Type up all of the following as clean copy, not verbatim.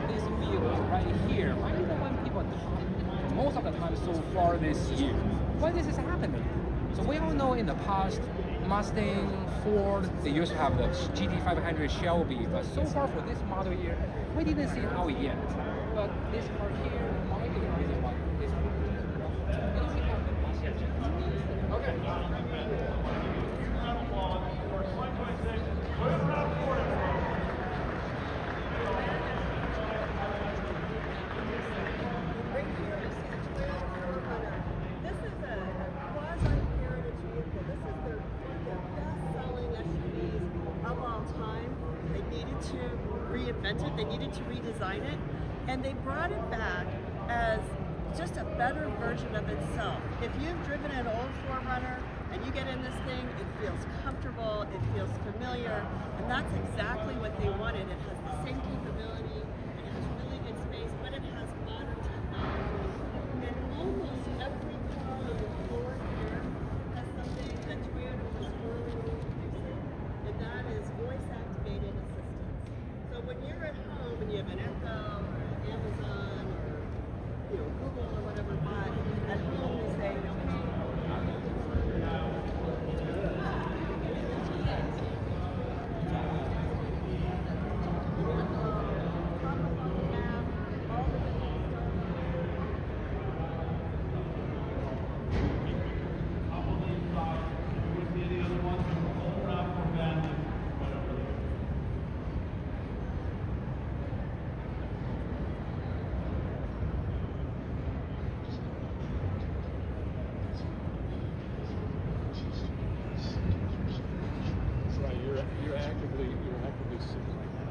This vehicle right here, why is the one people talk most of the time so far this year? Why this is happening? So we all know in the past, Mustang, Ford, they used to have the GT500 Shelby, but so far for this model year, we didn't see it out yet. But this car here might be the reason why this one. They needed to redesign it, and they brought it back as just a better version of itself. If you've driven an old 4Runner and you get in this thing, it feels comfortable, it feels familiar, and that's exactly what they wanted. It has the same capability, it has really good space, but it has modern technology. And almost every car on the floor here has something that Toyota was early introducing, and that is voice-activated assistance. So when you're at home and you have an Echo or an Amazon or Google or whatever, but at home you say, You're actively sitting right now.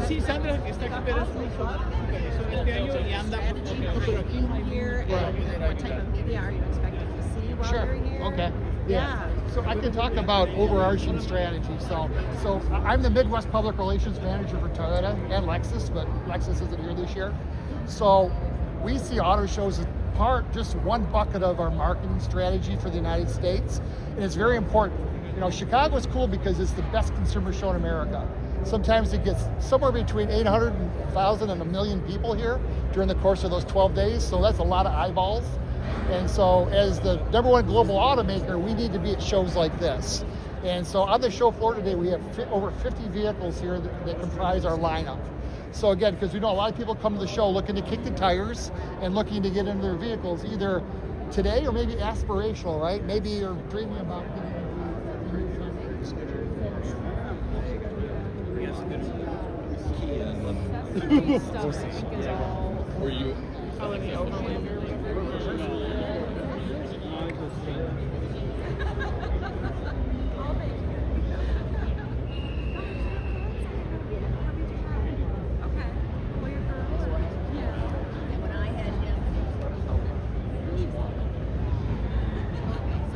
Sí, Sandra está aquí, pero es muy supervisor este año y anda por pero aquí. Here, and what type of media are you expecting to see while Sure. you're here? Okay. Yeah. So I can talk about overarching strategy. So I'm the Midwest Public Relations Manager for Toyota and Lexus, but Lexus isn't here this year. So we see auto shows as just one bucket of our marketing strategy for the United States, and it's very important. You know, Chicago is cool because it's the best consumer show in America. Sometimes it gets somewhere between 800,000 and 1 million people here during the course of those 12 days, so that's a lot of eyeballs. And so as the #1 global automaker, we need to be at shows like this. And so on the show floor today, we have over 50 vehicles here that comprise our lineup. So again, because we know a lot of people come to the show looking to kick the tires and looking to get into their vehicles either today or maybe aspirational, right? Maybe you're dreaming about getting into Were you? I'll make it. Okay. Well, your girls. Yeah. And when I had him, yeah. This might be a good one.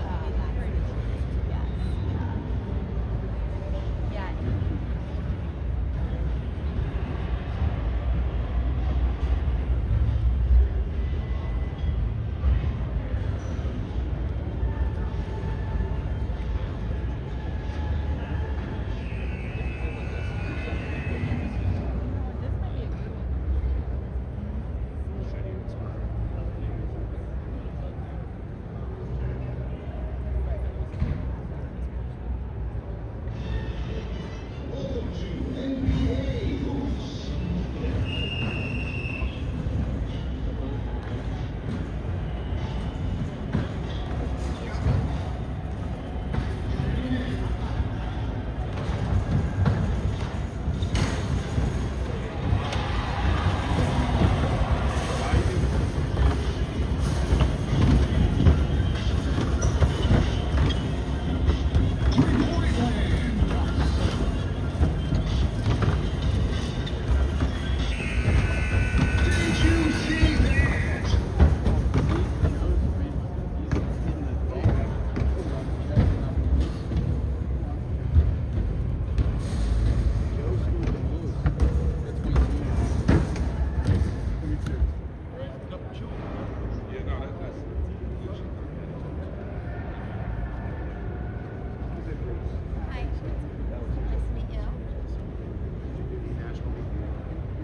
Hi. Nice to meet you.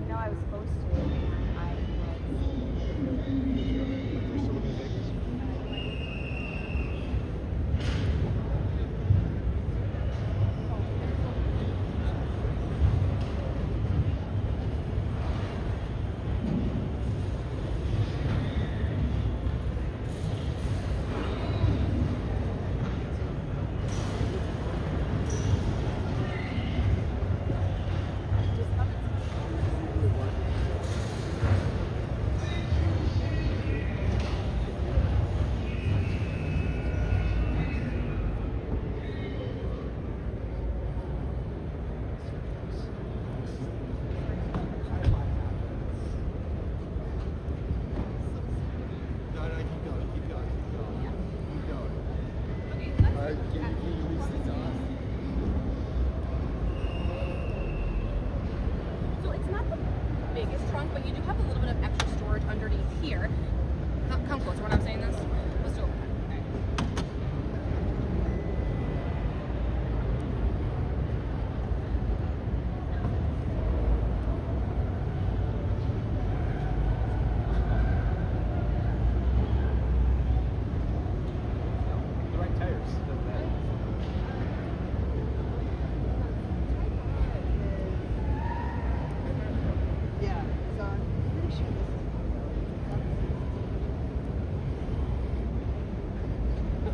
No, I was supposed to. And I So it's not the biggest trunk, but you do have a little bit of extra storage underneath here. Come closer when I'm saying this. Let's do it. The right tires. Doesn't matter. Yeah, so I'm pretty sure this is.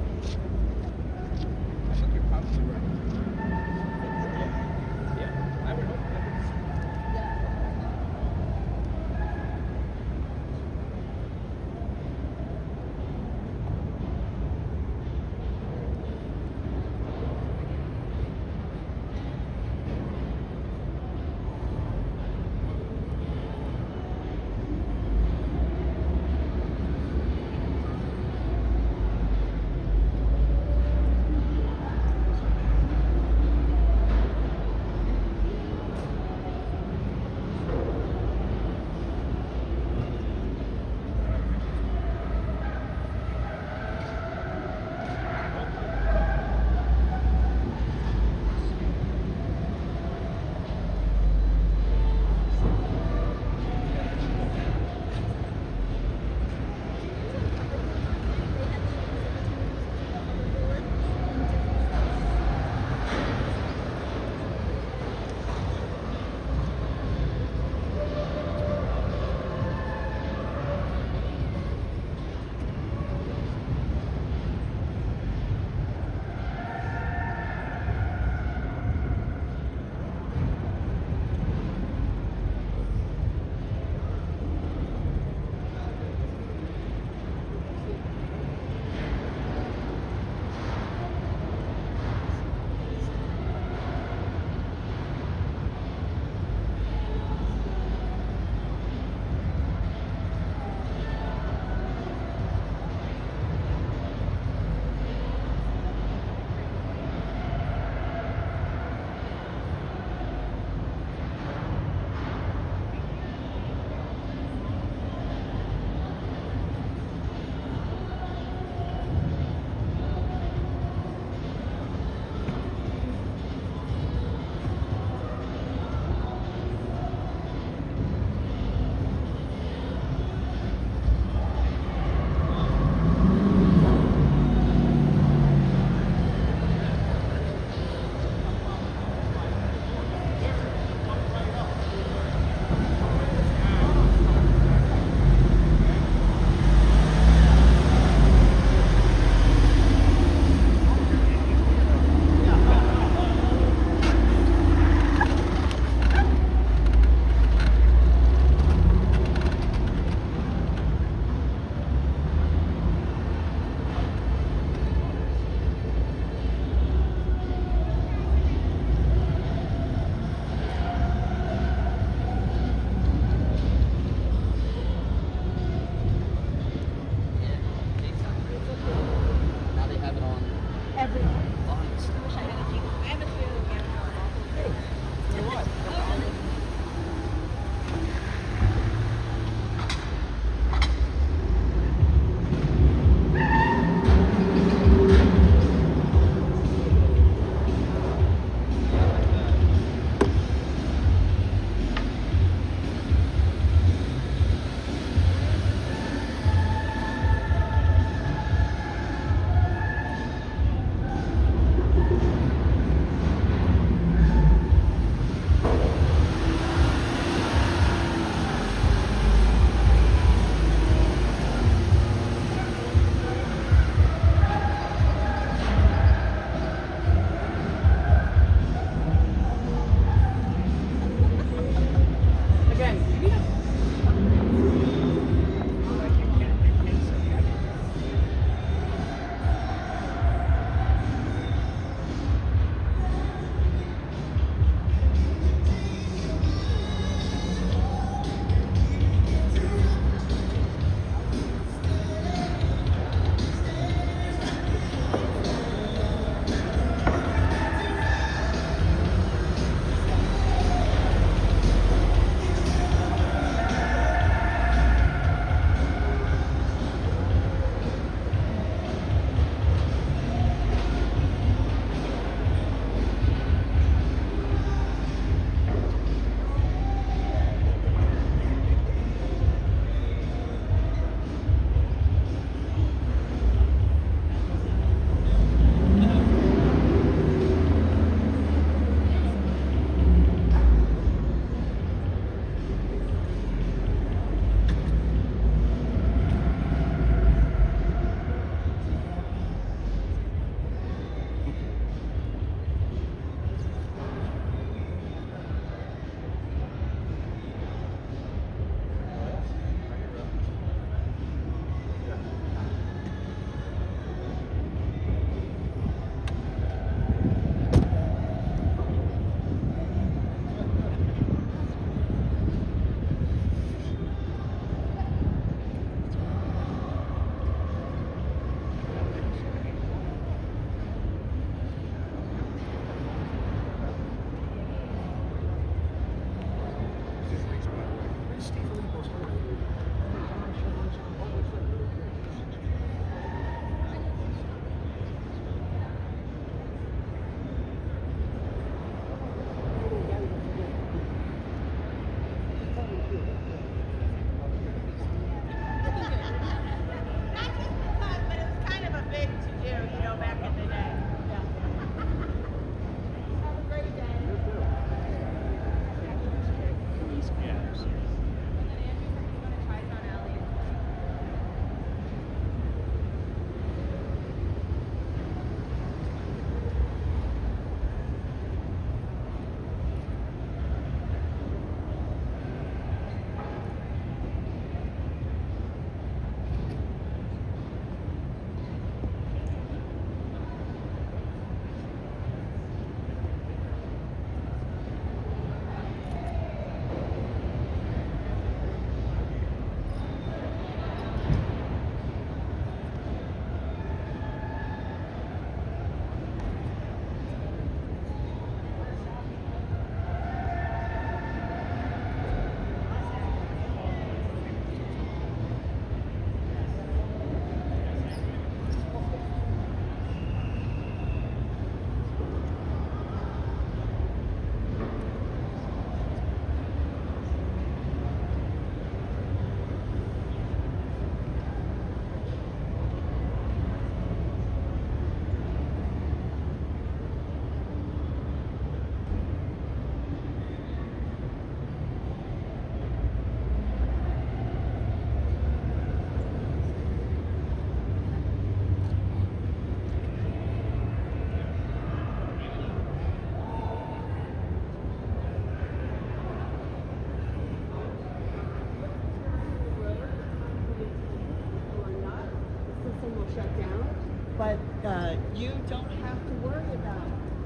you don't have to worry about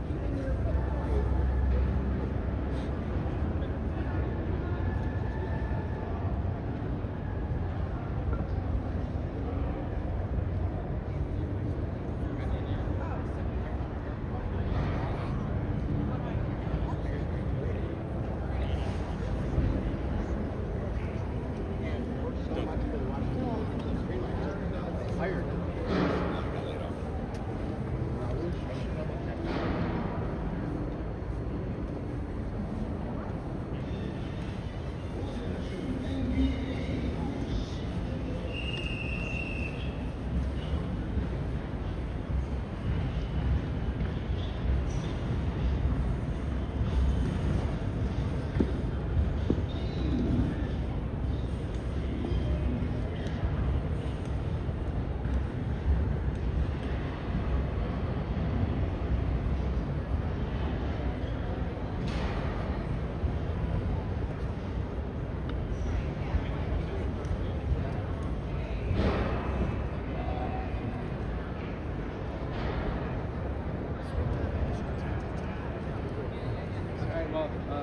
keeping your footprint.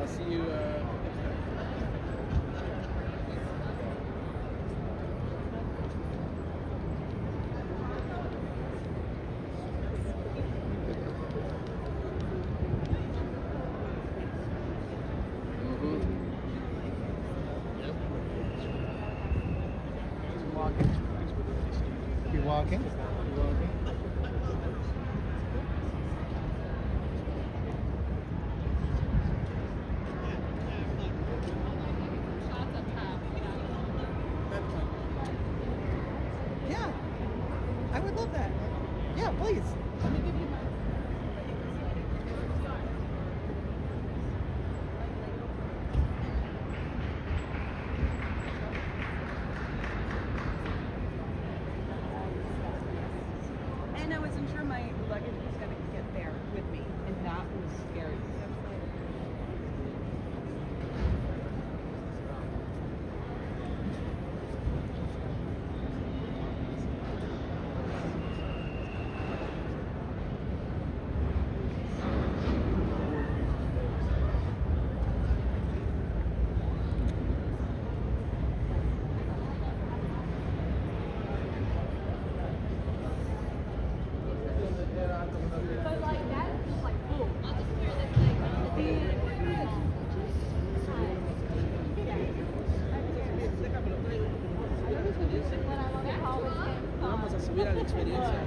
See you. You walking? Yeah, I would love that. Yeah, please. Let me give you my. And I wasn't sure my luggage was going to get there with me, and that was scary. But like that is just like boom. Vamos a subir a la experiencia.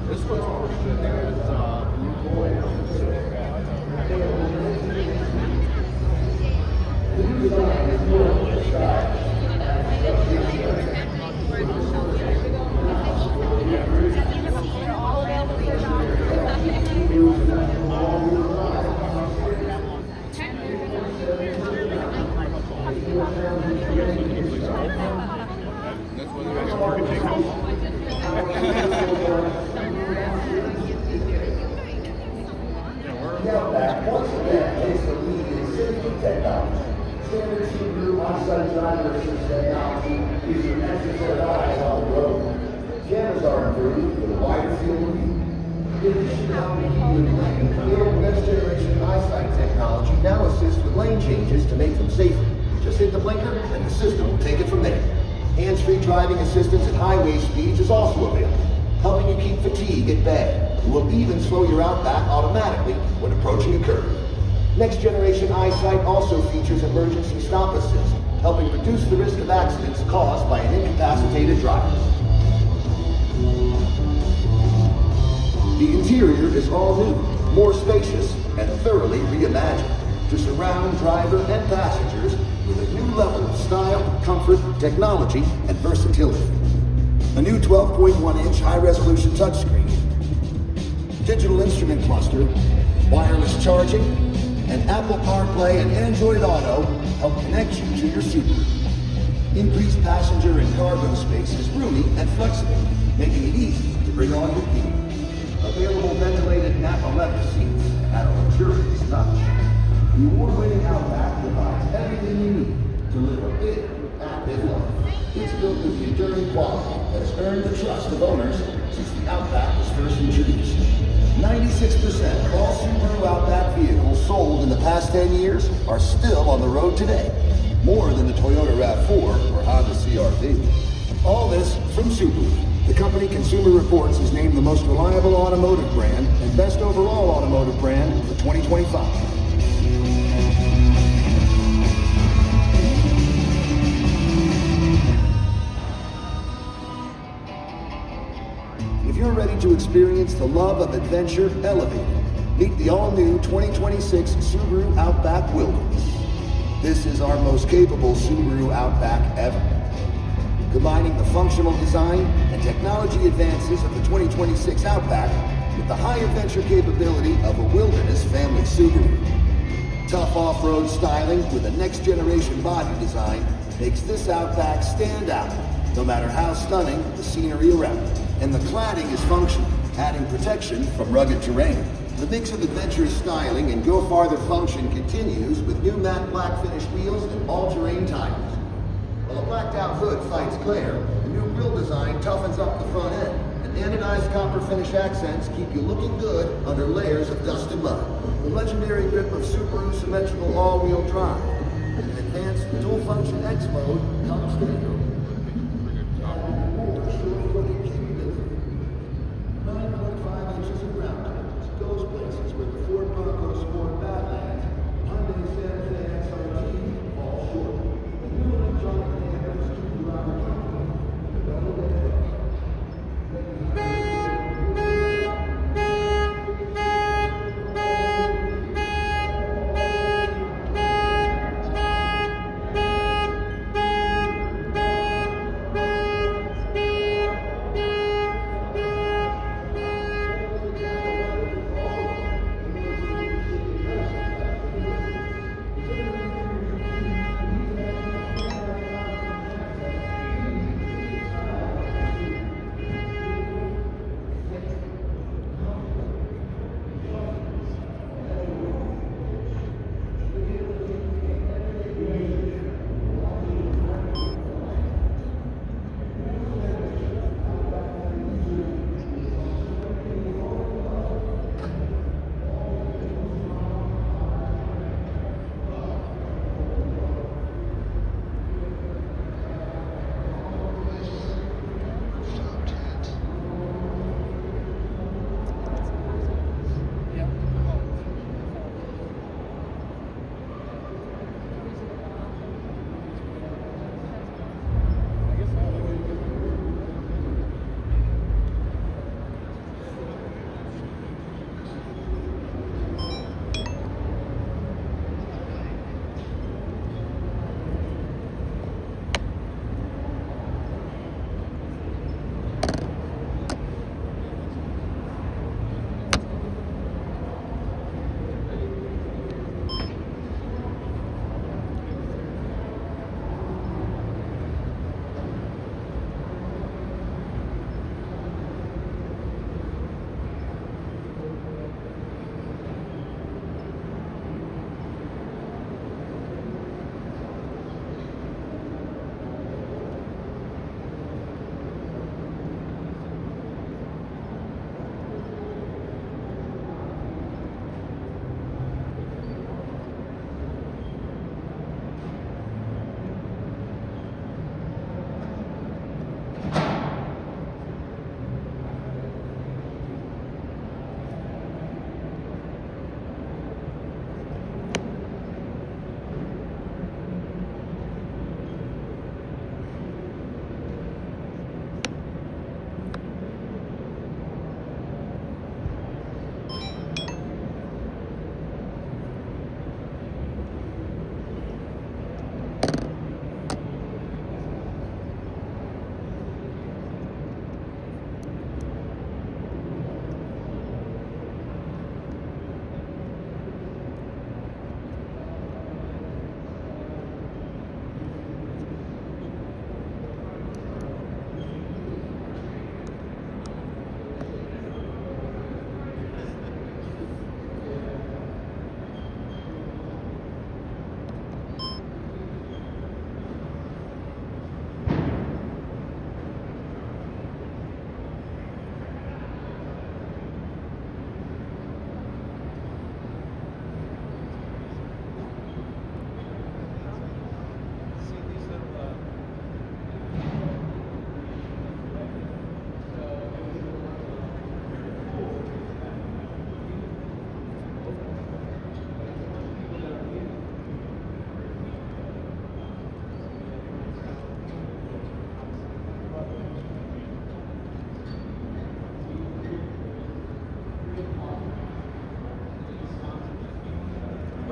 This one's pretty good. It's that's what you can take home. Outback once again takes the lead in safety technology. Standard Subaru on-site driver assist technology gives you extra set of eyes on the road. Cameras are improved with a wider field of view. In addition to helping keep you in lane, the next generation eyesight technology now assists with lane changes to make them safer. Just hit the blinker and the system will take it from there. Hands-free driving assistance at highway speeds is also available, helping you keep fatigue at bay. It will even slow your Outback automatically when approaching a curve. Next generation eyesight also features emergency stop assist, helping reduce the risk of accidents caused by an incapacitated driver. The interior is all new, more spacious, and thoroughly reimagined to surround driver and passengers with a new level of style, comfort, technology, and versatility. A new 12.1-inch high-resolution touchscreen, digital instrument cluster, wireless charging, and Apple CarPlay and Android Auto help connect you to your Subaru. Increased passenger and cargo space is roomy and flexible, making it easy to bring on your gear. Available ventilated Napa leather seats at a luxurious touch. The award-winning Outback provides everything you need to live a big, active life. It's built with the enduring quality that has earned the trust of owners since the Outback was first introduced. 96% of all Subaru Outback vehicles sold in the past 10 years are still on the road today. More than the Toyota RAV4 or Honda CR-V. All this from Subaru. The company Consumer Reports is named the most reliable automotive brand and best overall automotive brand for 2025. If you're ready to experience the love of adventure elevated, meet the all-new 2026 Subaru Outback Wilderness. This is our most capable Subaru Outback ever. Combining the functional design and technology advances of the 2026 Outback with the high adventure capability of a Wilderness family Subaru. Tough off-road styling with a next-generation body design makes this Outback stand out, no matter how stunning the scenery around it. And the cladding is functional, adding protection from rugged terrain. The mix of adventurous styling and go-farther function continues with new matte black finish wheels and all-terrain tires. While a blacked-out hood fights glare, the new grille design toughens up the front end, and anodized copper finish accents keep you looking good under layers of dust and mud. The legendary grip of Subaru symmetrical all-wheel drive and an advanced dual-function X mode comes standard.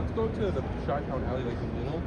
let's go to the Chi-Town alley, like the middle.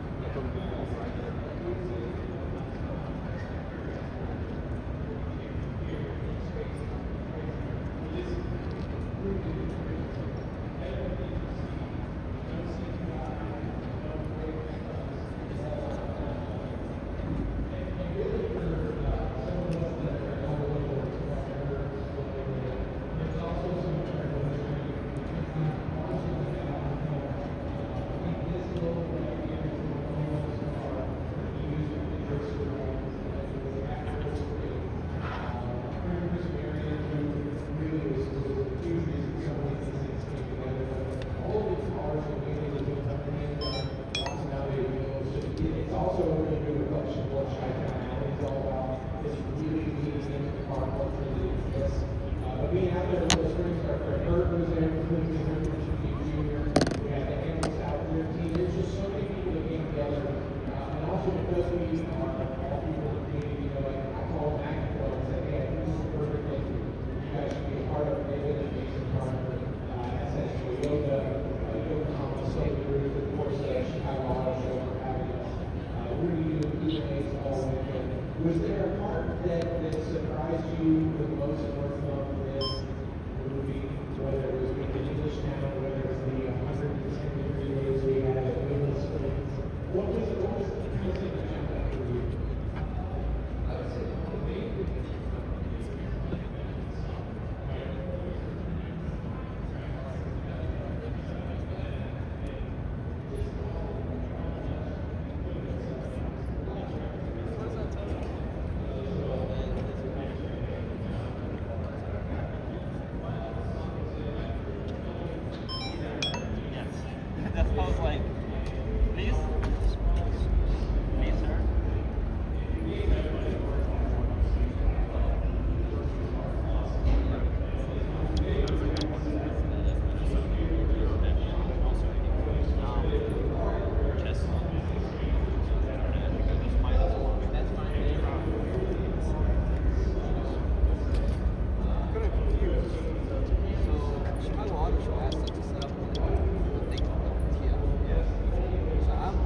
Was there a part that surprised you the most working on this movie, whether it was the English town, whether it was the 110 days we had at Wilderness? What was the kind of thing that jumped out for you? I would say the main That smells like, please, sir. Chicago Auto Show asked us to set up a thing called the So I'm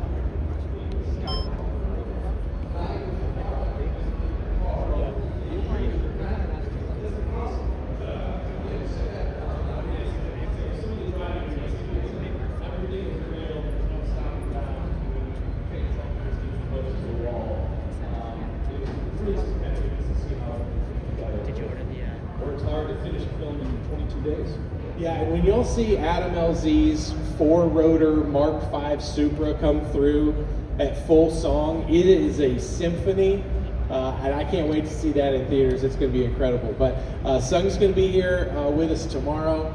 Did you order the, Worked hard to finish the film in 22 days. Yeah, and when you'll see Adam LZ's 4-rotor Mark V Supra come through at full song, it is a symphony, and I can't wait to see that in theaters. It's going to be incredible. But Sung's going to be here with us tomorrow.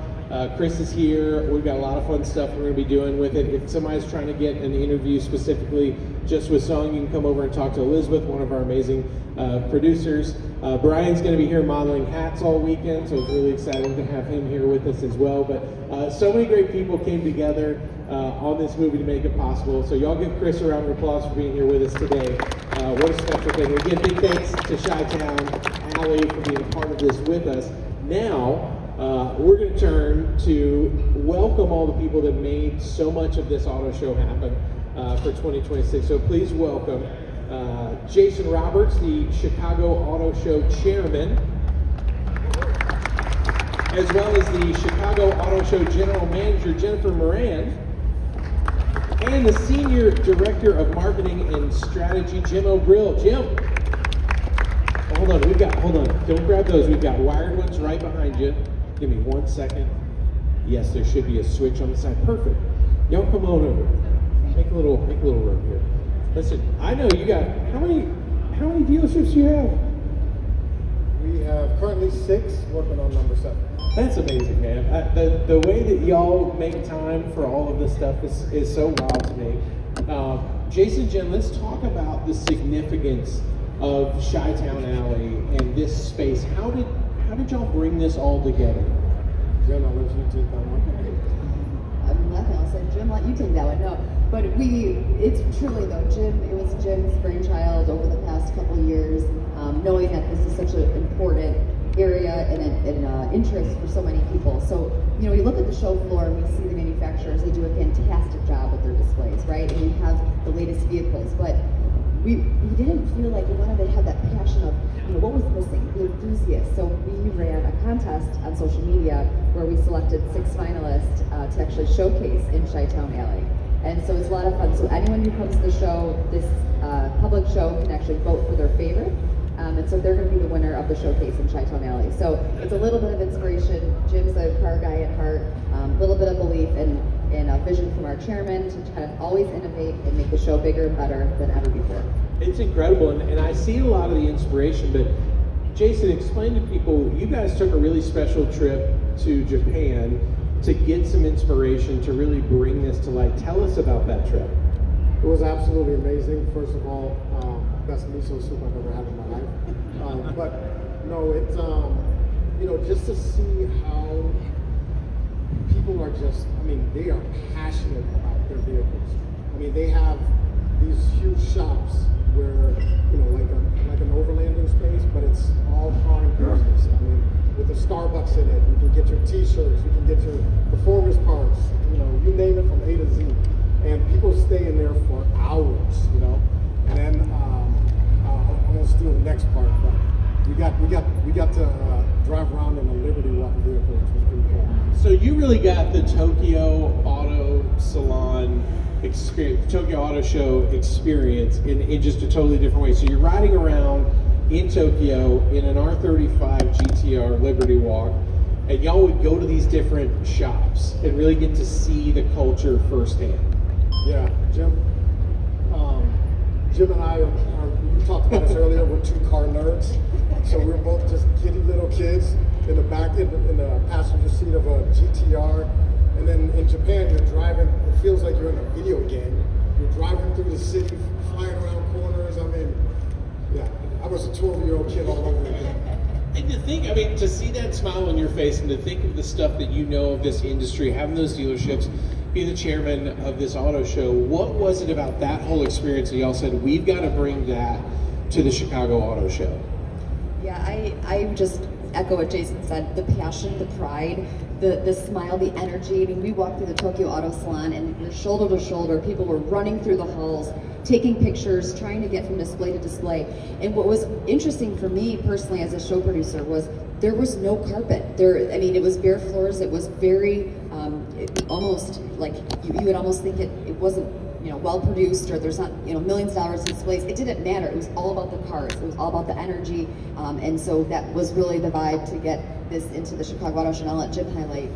Chris is here. We've got a lot of fun stuff we're going to be doing with it. If somebody's trying to get an interview specifically just with Sung, you can come over and talk to Elizabeth, one of our amazing producers. Brian's going to be here modeling hats all weekend, so it's really exciting to have him here with us as well. But so many great people came together on this movie to make it possible. So y'all give Chris a round of applause for being here with us today. What a special thing. Again, big thanks to Chi-Town Alley for being a part of this with us. Now, we're going to turn to welcome all the people that made so much of this auto show happen for 2026. So please welcome Jason Roberts, the Chicago Auto Show chairman, as well as the Chicago Auto Show general manager, Jennifer Moran, and the senior director of marketing and strategy, Jim O'Brill. Jim, hold on, don't grab those. We've got wired ones right behind you. Give me 1 second. Yes, there should be a switch on the side. Perfect. Y'all come on over. Make a little room here. Listen, I know you got, how many dealerships do you have? We have currently 6, working on number 7. That's amazing, man. The way that y'all make time for all of this stuff is so wild to me. Jason, Jen, let's talk about the significance of Chi-Town Alley and this space. How did y'all bring this all together? Jen, I'll let you take that one. I'm laughing. I'll say, Jim, let you take that one. No, but it's truly though, it was Jim's brainchild over the past couple of years, knowing that this is such an important area and an interest for so many people. So, you look at the show floor and we see the manufacturers, they do a fantastic job the latest vehicles. But we didn't feel like we wanted to have that passion of, what was missing, the enthusiast. So we ran a contest on social media where we selected 6 finalists to actually showcase in Chi-Town Alley. And so it's a lot of fun. So anyone who comes to the show, this public show, can actually vote for their favorite. And so they're going to be the winner of the showcase in Chi-Town Alley. So it's a little bit of inspiration. Jim's a car guy at heart, a little bit of belief and a vision from our chairman to kind of always innovate and make the show bigger and better than ever before. It's incredible, and I see a lot of the inspiration, but Jason, explain to people, you guys took a really special trip to Japan to get some inspiration to really bring this to life. Tell us about that trip. It was absolutely amazing. First of all, best miso soup I've ever had in my life. But no, it's just to see how people are just, they are passionate about their vehicles. They have these huge shops where, like an overlanding space, but it's all car and business. With a Starbucks in it, you can get your t-shirts, you can get your performance parts, you name it from A to Z. And people stay in there for hours, And then I'm gonna steal the next part, but we got to drive around in a Liberty Walk vehicle, which was pretty cool. So you really got the Tokyo Auto Salon experience, Tokyo Auto Show experience in just a totally different way. So you're riding around in Tokyo in an R35 GTR Liberty Walk, and y'all would go to these different shops and really get to see the culture firsthand. Yeah, Jim and I we talked about this earlier, we're 2 car nerds. So we're both just giddy little kids in the back, in the passenger seat of a GTR. And then in Japan, you're driving, it feels like you're in a video game. You're driving through the city, flying around corners. I was a 12-year-old kid all over again. And to think, to see that smile on your face and to think of the stuff that you know of this industry, having those dealerships, being the chairman of this auto show, what was it about that whole experience that y'all said, we've got to bring that to the Chicago Auto Show? Yeah, I just echo what Jason said, the passion, the pride, the smile, the energy. We walked through the Tokyo Auto Salon and we're shoulder to shoulder, people were running through the halls, taking pictures, trying to get from display to display. And what was interesting for me personally as a show producer was there was no carpet. It was bare floors. It was very, almost like you would almost think it wasn't, well produced, or there's not, millions of dollars in displays. It didn't matter. It was all about the cars. It was all about the energy. And so that was really the vibe to get this into the Chicago Auto Show. And I'll let Jim highlight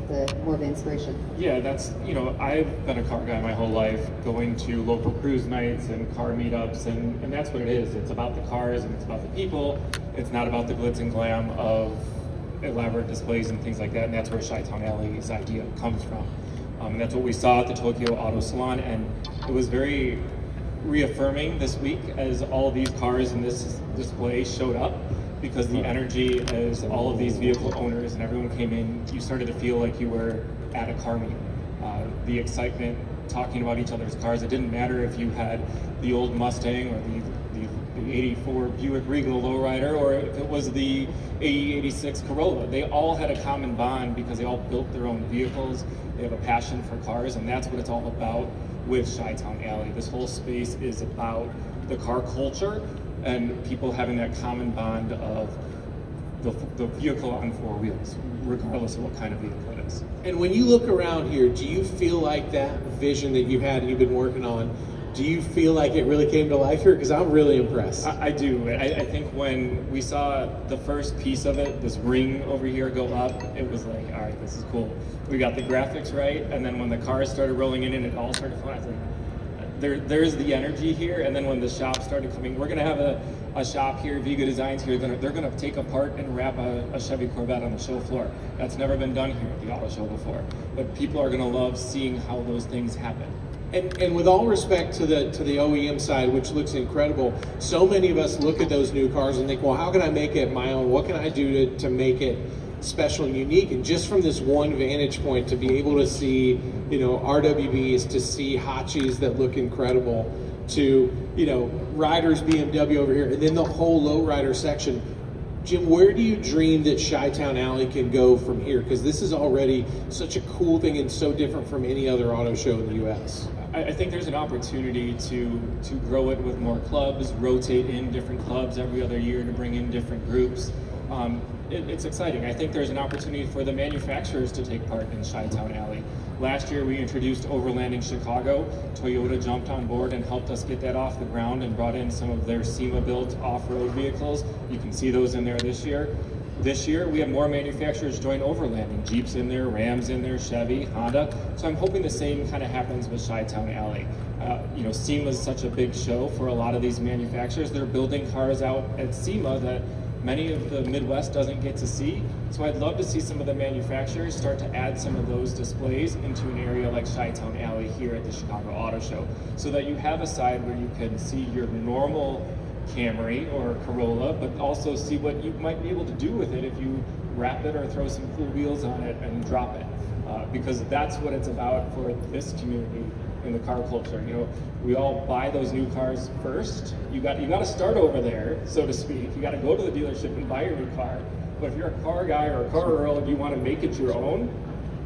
more of the inspiration. Yeah, that's, I've been a car guy my whole life, going to local cruise nights and car meetups, and that's what it is. It's about the cars and it's about the people. It's not about the glitz and glam of elaborate displays and things like that, and that's where Chi-Town Alley's idea comes from. And that's what we saw at the Tokyo Auto Salon, and it was very reaffirming this week as all of these cars in this display showed up, because the energy as all of these vehicle owners and everyone came in, you started to feel like you were at a car meet. The excitement, talking about each other's cars. It didn't matter if you had the old Mustang or the 84 Buick Regal lowrider, or if it was the 86 Corolla. They all had a common bond because they all built their own vehicles. They have a passion for cars, and that's what it's all about with Chi-Town Alley. This whole space is about the car culture and people having that common bond of the vehicle on 4 wheels, regardless of what kind of vehicle it is. And when you look around here, do you feel like that vision that you've had and you've been working on, do you feel like it really came to life here? Because I'm really impressed. I do. I think when we saw the first piece of it, this ring over here go up, it was like, all right, this is cool. We got the graphics right, and then when the cars started rolling in and it all started flying, I was like, there's the energy here. And then when the shop started coming, we're gonna have a shop here, Viga Designs here, they're gonna take apart and wrap a Chevy Corvette on the show floor. That's never been done here at the auto show before. But people are gonna love seeing how those things happen. And with all respect to the OEM side, which looks incredible, so many of us look at those new cars and think, well, how can I make it my own? What can I do to make it special and unique? And just from this one vantage point, to be able to see, RWBs, to see Hachis that look incredible, to, Riders BMW over here, and then the whole lowrider section. Jim, where do you dream that Chi-Town Alley can go from here? Because this is already such a cool thing and so different from any other auto show in the U.S. I think there's an opportunity to grow it with more clubs, rotate in different clubs every other year to bring in different groups. It's exciting. I think there's an opportunity for the manufacturers to take part in Chi-Town Alley. Last year we introduced Overlanding Chicago. Toyota jumped on board and helped us get that off the ground and brought in some of their SEMA-built off-road vehicles. You can see those in there this year. This year we have more manufacturers join Overlanding. Jeep's in there, Ram's in there, Chevy, Honda. So I'm hoping the same kind of happens with Chi-Town Alley. You know, SEMA is such a big show for a lot of these manufacturers. They're building cars out at SEMA that many of the Midwest doesn't get to see. So I'd love to see some of the manufacturers start to add some of those displays into an area like Chi-Town Alley here at the Chicago Auto Show, so that you have a side where you can see your normal Camry or Corolla, but also see what you might be able to do with it if you wrap it or throw some cool wheels on it and drop it. Because that's what it's about for this community in the car culture. You know, we all buy those new cars first. You got to start over there, so to speak. You got to go to the dealership and buy your new car. But if you're a car guy or a car girl and you want to make it your own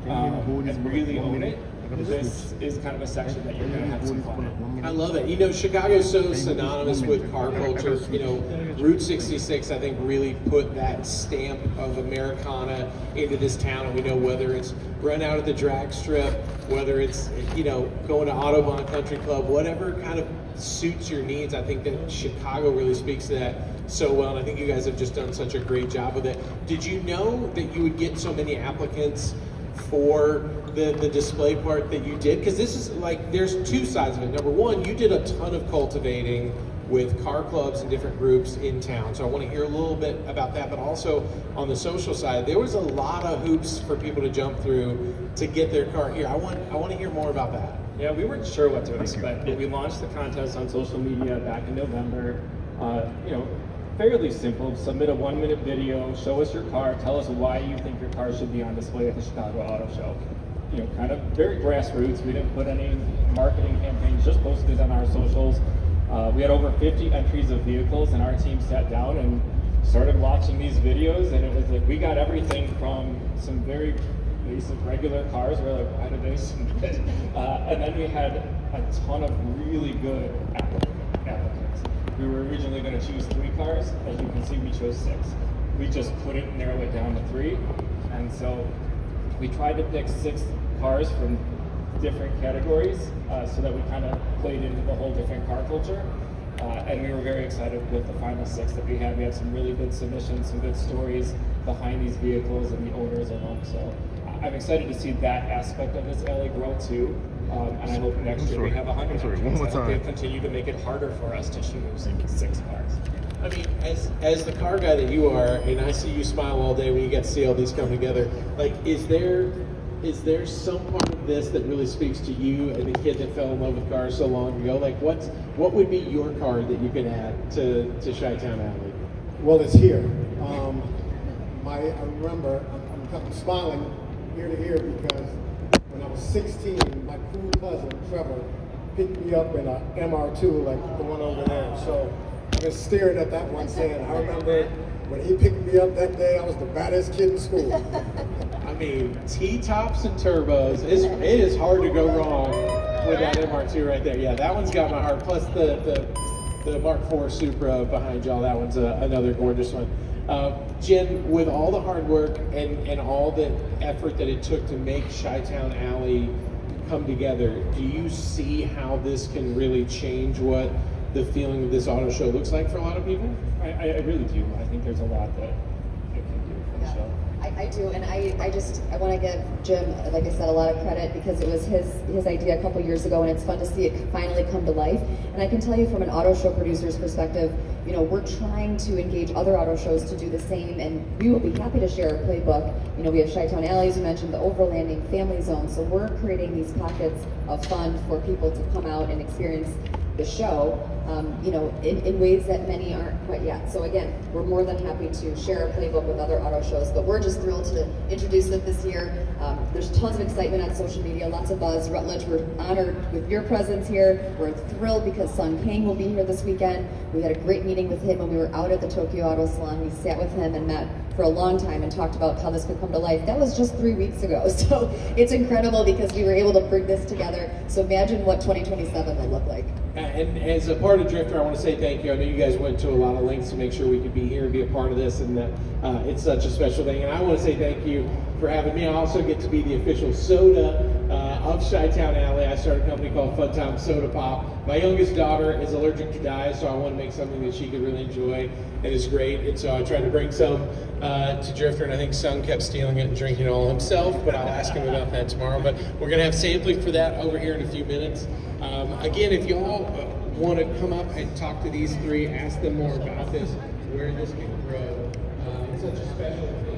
and really own it, this is kind of a section that you're going to have some fun in. I love it. You know, Chicago's so synonymous with car culture. You know, Route 66, I think, really put that stamp of Americana into this town. And we know whether it's run out at the drag strip, whether it's, you know, going to Autobahn Country Club, whatever kind of suits your needs. I think that Chicago really speaks to that so well. And I think you guys have just done such a great job with it. Did you know that you would get so many applicants for the display part that you did? Because this is like, there's two sides of it. Number one, you did a ton of cultivating with car clubs and different groups in town. So I want to hear a little bit about that, but also on the social side, there was a lot of hoops for people to jump through to get their car here. I want to hear more about that. Yeah, we weren't sure what to expect, but we launched the contest on social media back in November. You know, fairly simple. Submit a 1-minute video, show us your car, tell us why you think your car should be on display at the Chicago Auto Show. You know, kind of very grassroots. We didn't put any marketing campaigns, just posted it on our socials. We had over 50 entries of vehicles, and our team sat down and started watching these videos, and it was like, we got everything from some very basic regular cars. We're like, why did they submit? And then we had a ton of really good applicants. We were originally going to choose 3 cars. As you can see, we chose 6. We just couldn't narrow it down to 3. And so we tried to pick 6 cars from different categories so that we kind of played into the whole different car culture. And we were very excited with the final 6 that we had. We had some really good submissions, some good stories behind these vehicles and the owners of them. So I'm excited to see that aspect of this alley grow too. And I hope next year we have 100. I hope they continue to make it harder for us to choose 6 cars. I mean, as the car guy that you are, and I see you smile all day when you get to see all these come together, like, is there some part of this that really speaks to you and the kid that fell in love with cars so long ago? Like, what would be your car that you can add to Chi-Town Alley? Well, it's here. I remember, I'm smiling ear to ear because when I was 16, my cool cousin, Trevor, picked me up in a MR2 like the one over there. So I've been staring at that one saying, I remember when he picked me up that day, I was the baddest kid in school. I mean, T-tops and turbos, it is hard to go wrong with that MR2 right there. Yeah, that one's got my heart. Plus the Mark IV Supra behind y'all, that one's another gorgeous one. Jen, with all the hard work and all the effort that it took to make Chi-Town Alley come together, do you see how this can really change what the feeling of this auto show looks like for a lot of people? I really do. I think there's a lot that it can do for the show. I do, and I want to give Jim, like I said, a lot of credit because it was his idea a couple years ago, and it's fun to see it finally come to life. And I can tell you from an auto show producer's perspective, you know, we're trying to engage other auto shows to do the same, and we will be happy to share a playbook. You know, we have Chi-Town Alley, as you mentioned, the Overlanding, Family Zone, so we're creating these pockets of fun for people to come out and experience the show, you know, in ways that many aren't quite yet. So again, we're more than happy to share a playbook with other auto shows, but we're just thrilled to introduce it this year. There's tons of excitement on social media, lots of buzz. Rutledge, we're honored with your presence here. We're thrilled because Sung Kang will be here this weekend. We had a great meeting with him when we were out at the Tokyo Auto Salon. We sat with him and met for a long time and talked about how this could come to life. That was just 3 weeks ago. So it's incredible because we were able to bring this together. So imagine what 2027 will look like. And as a part of Drifter, I want to say thank you. I know you guys went to a lot of lengths to make sure we could be here and be a part of this, and that it's such a special thing. And I want to say thank you for having me. I also get to be the official soda of Chi-Town Alley. I started a company called Fun Time Soda Pop. My youngest daughter is allergic to diet, so I want to make something that she could really enjoy, and it's great. And so I tried to bring some to Drifter, and I think Sung kept stealing it and drinking it all himself, but I'll ask him about that tomorrow. But we're going to have sampling for that over here in a few minutes. Again, if you all want to come up and talk to these three, ask them more about this, where this can grow. It's such a special thing.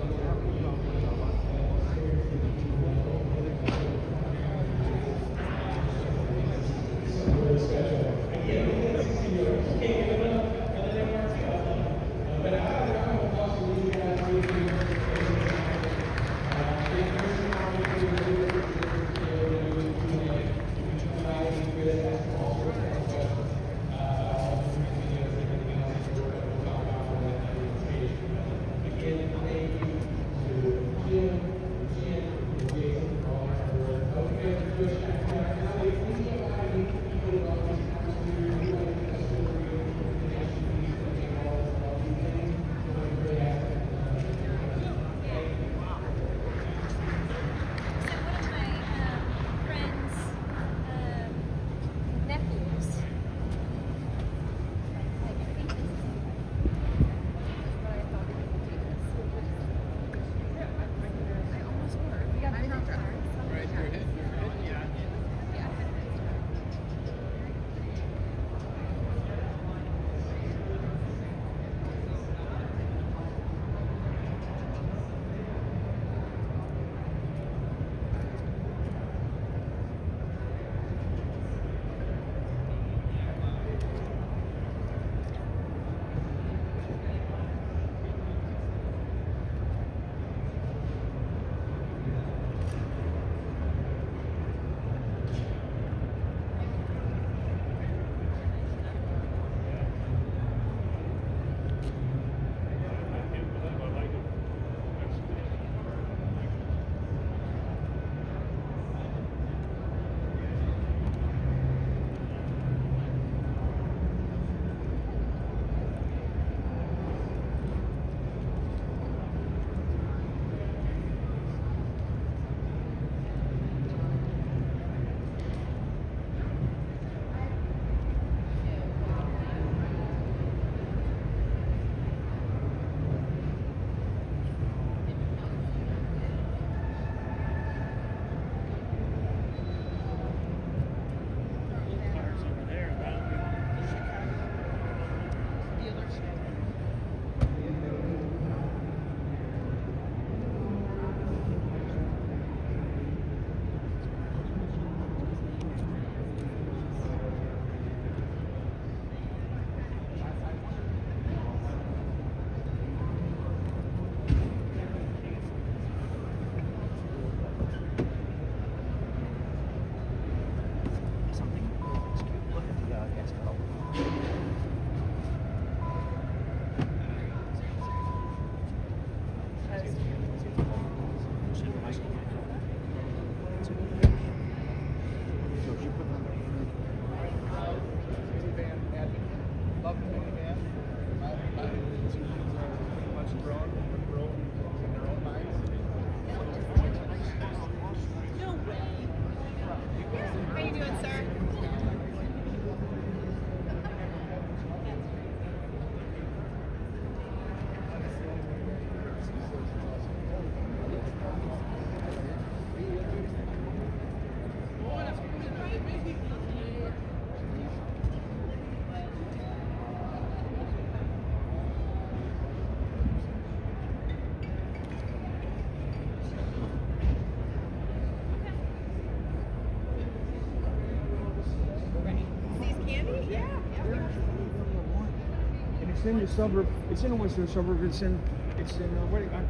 It's in the suburb. It's in the western suburb. It's in Ogden Avenue.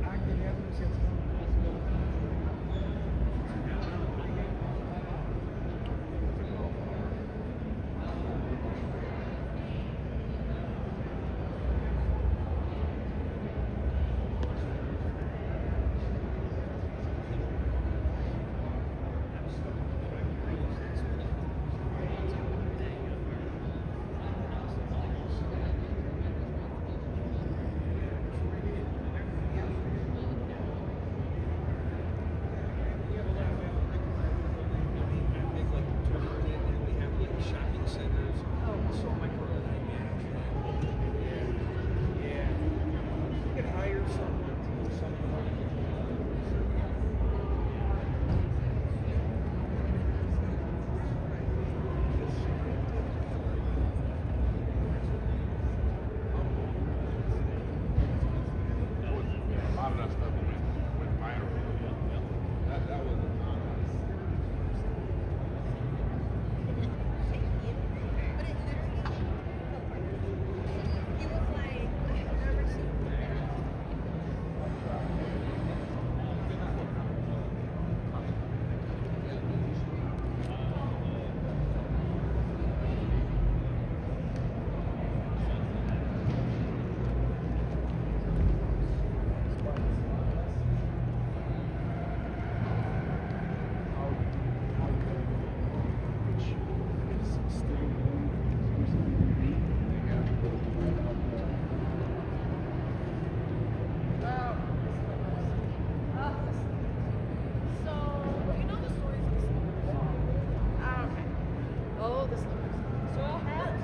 this looks. So I'll have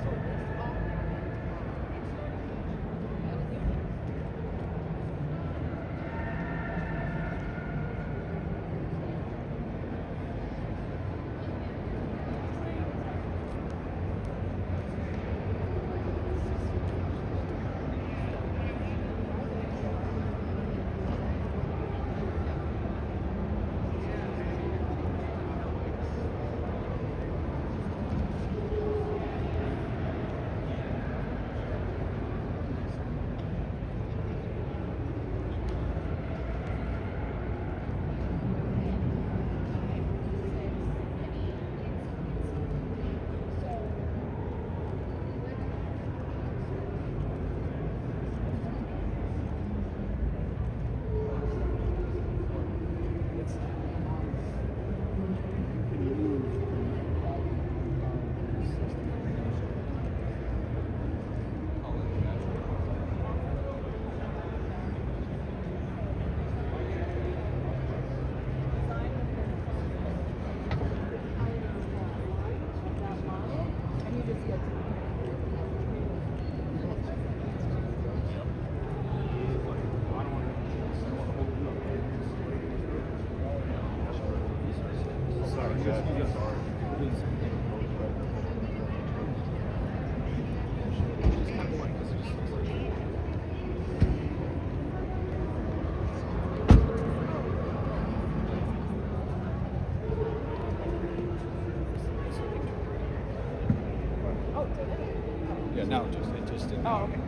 No, it just didn't. Oh, okay.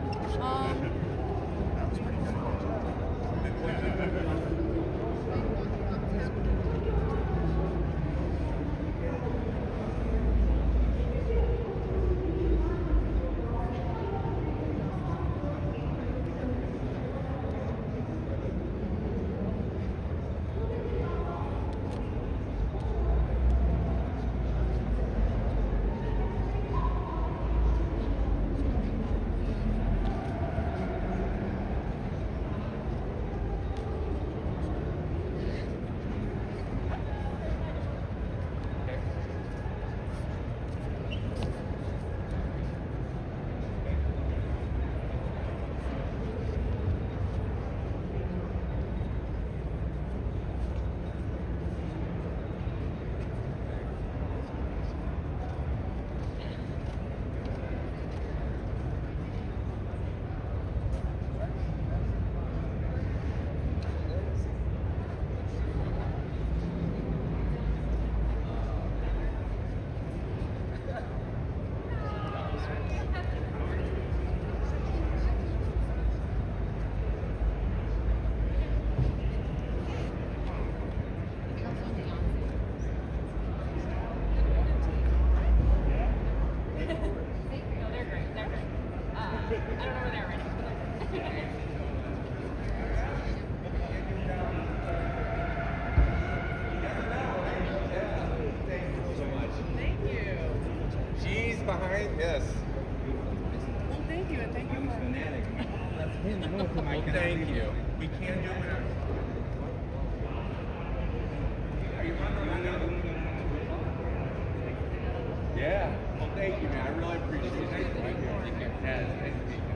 Behind, yes. Well, thank you, and thank you for That's him. Thank you. We can do it. Yeah. Well, thank you, man. I really appreciate it. Nice to meet you. Yeah, it's nice to meet you.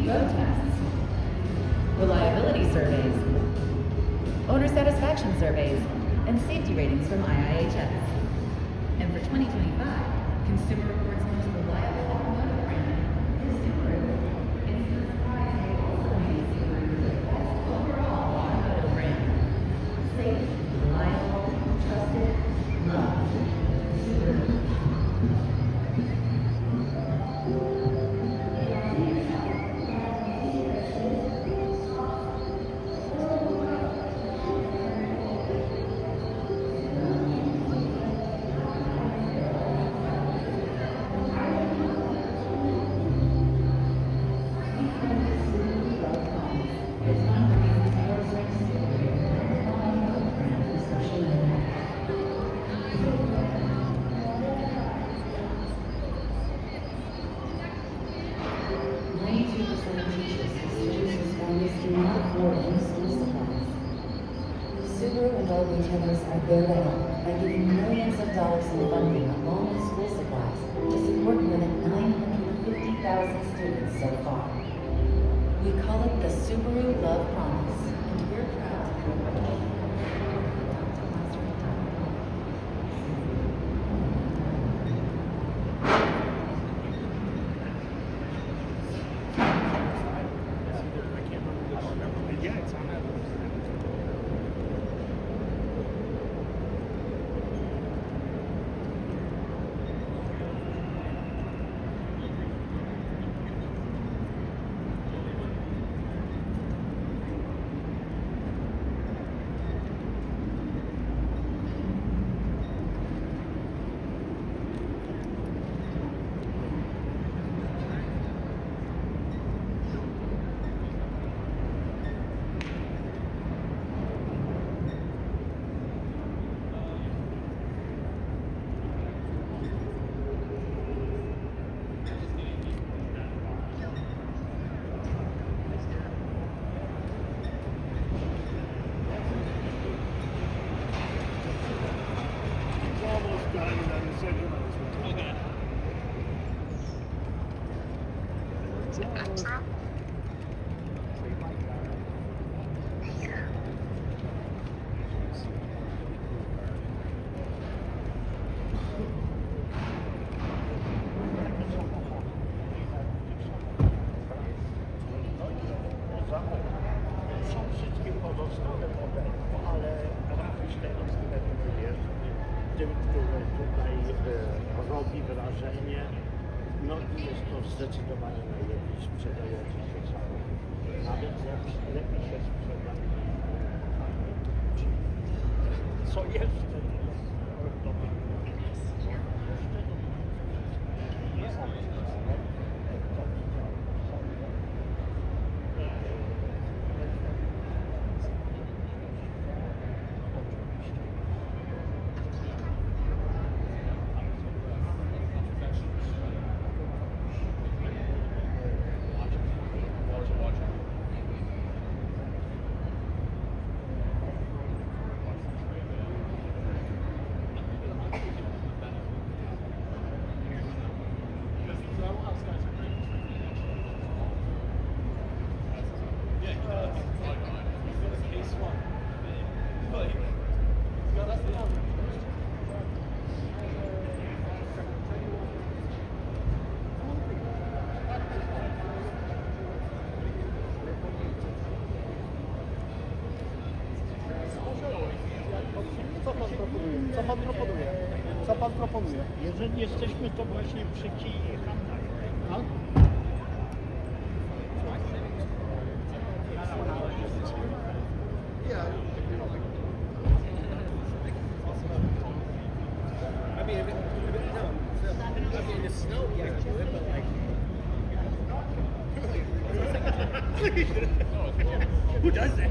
speed road tests, reliability surveys, owner satisfaction surveys, and safety ratings from IIHS. And for 2025, Consumer Reports' most reliable automotive brand is Subaru. It's the surprise they also made Subaru the best overall automotive brand. Safe, reliable, trusted, loved. Subaru. Subaru and all retailers are there to help by giving millions of dollars in funding along with school supplies to support more than 950,000 students so far. We call it the Subaru Love Promise, and we're proud to be a robi wrażenie, no i jest to zdecydowanie najlepiej sprzedający się samochód. Nawet lepiej się sprzeda. Co jeszcze? Co pan proponuje? Jeżeli jesteśmy, to właśnie przy Kiji Hyundai. No? I mean, it's snow, yeah, I can do it, but like. Who does that?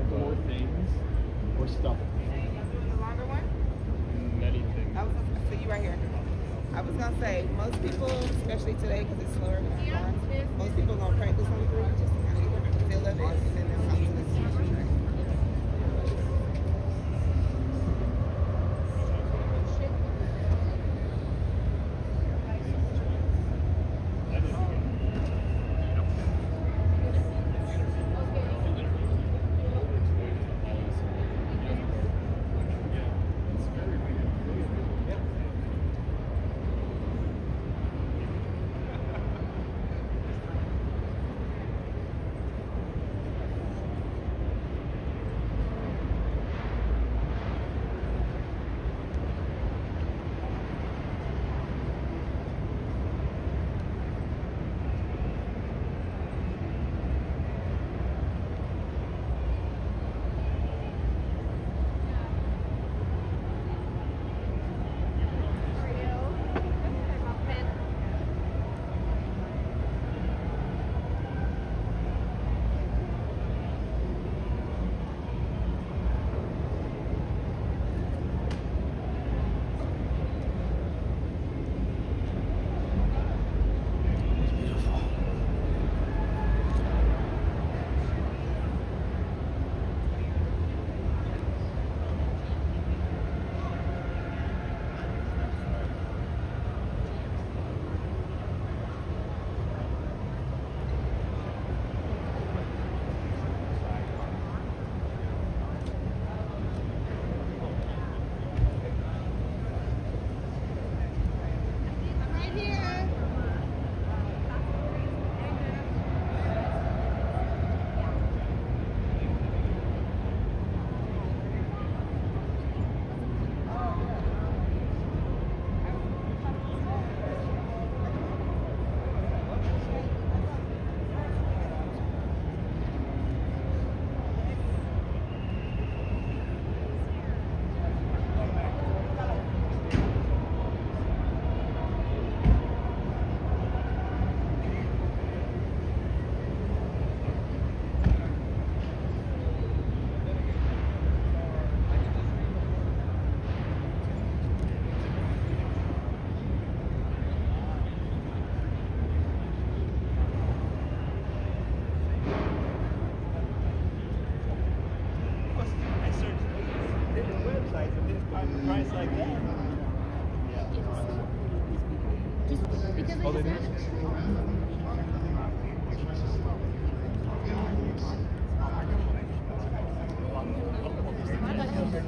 More things. people, especially today because it's slower than our car, most people don't practice on the groove just to kind of get the feel of it, and then they'll come to the speed track.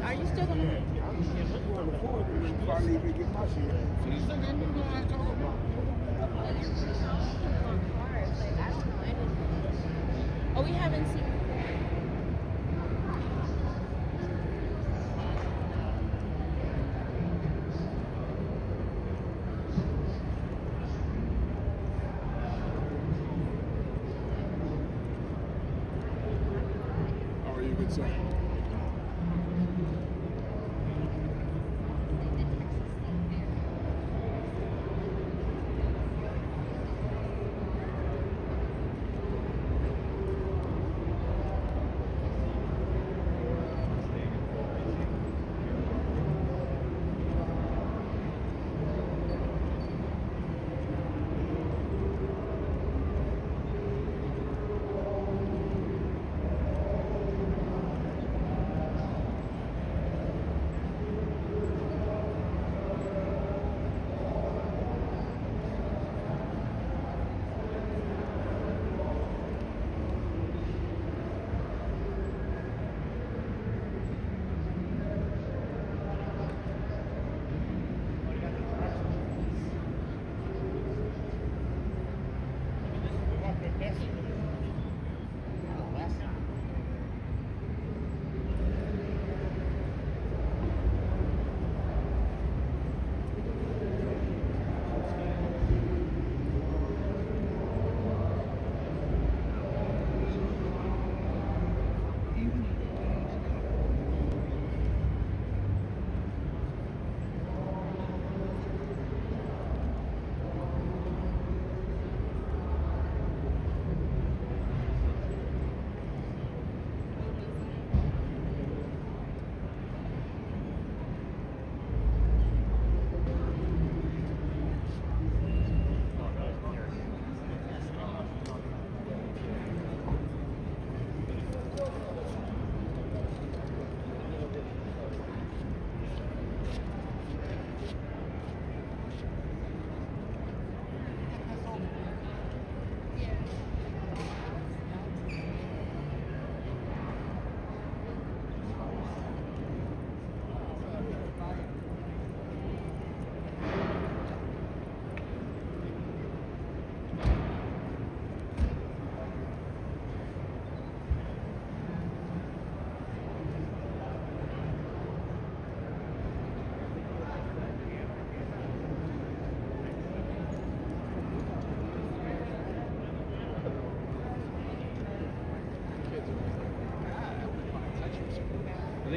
Are you still going to? Oh, we haven't seen. How are you, good sir?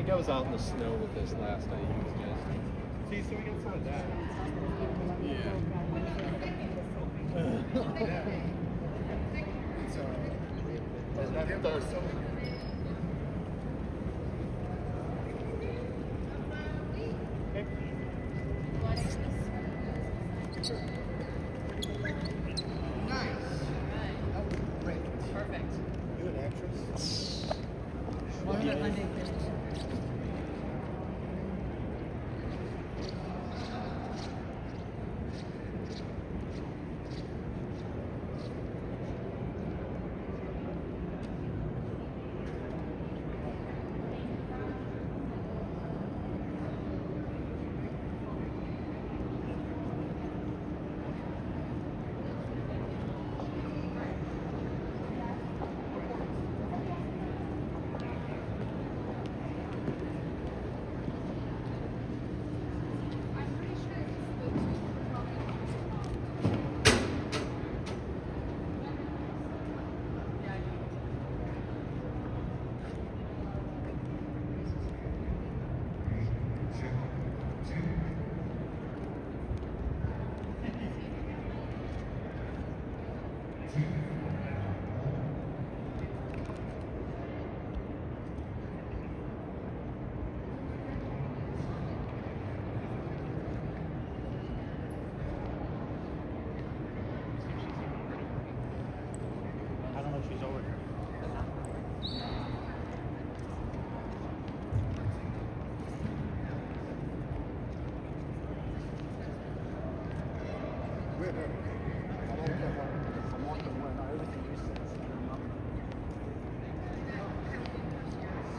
think I was out in the snow with this last I used it. See, so we got some of that. Yeah. You an actress? One of the Hyundai